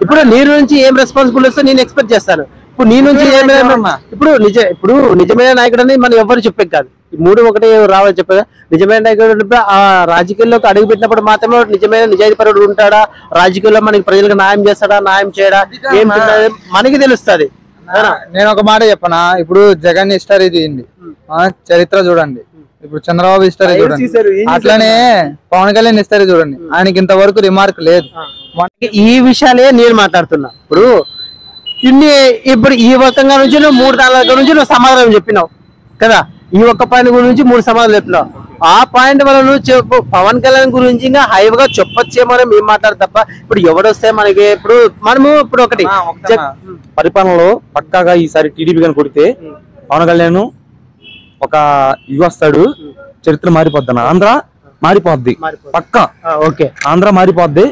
ఇప్పుడు నీ నుంచి ఏం రెస్పాన్సిబుల్ వస్తే నేను ఎక్స్పెక్ట్ చేస్తాను. ఇప్పుడు నీ నుంచి ఇప్పుడు నిజమైన నాయకుడు అని మనం ఎవరు చెప్పే కాదు. ఈ 3 ఒకటే రావాలి చెప్పేదా. నిజమైన నాయకుడు ఆ రాజకీయాల్లోకి అడుగు పెట్టినప్పుడు మాత్రమే నిజమైన నిజాయితీపరుడు ఉంటాడా, రాజకీయాల్లో మనకి ప్రజలకు న్యాయం చేస్తాడా, న్యాయం చేయడా ఏం మనకి తెలుస్తుంది. నేను ఒక మాట చెప్పనా, ఇప్పుడు జగన్ హిస్టరీ తీయండి, చరిత్ర చూడండి, ఇప్పుడు చంద్రబాబు హిస్టరీ చూడండి, అట్లనే పవన్ కళ్యాణ్ హిస్టరీ చూడండి, ఆయనకి ఇంతవరకు రిమార్క్ లేదు. ఈ విషయాలే నేను మాట్లాడుతున్నా. ఇప్పుడు ఈ ఒక్క నుంచి 3 దాని నుంచి నువ్వు సమాధానం చెప్పినావు కదా, ఈ ఒక్క పాయింట్ గురించి 3 సమాధానం చెప్పినావు. ఆ పాయింట్ వల్ల నువ్వు చెప్పు పవన్ కళ్యాణ్ గురించి ఇంకా హైవ్గా చెప్పొచ్చేమో మేము మాట్లాడు తప్ప ఇప్పుడు ఎవడొస్తే మనకి ఇప్పుడు ఒకటి పరిపాలనలో పక్కాగా ఈసారి టీడీపీ కానీ కొడితే పవన్ కళ్యాణ్ ఒక ఇది వస్తాడు, చరిత్ర మారిపోద్ది, ఆంధ్ర మారిపోద్ది పక్కా. ఓకే, ఆంధ్ర మారిపోద్ది.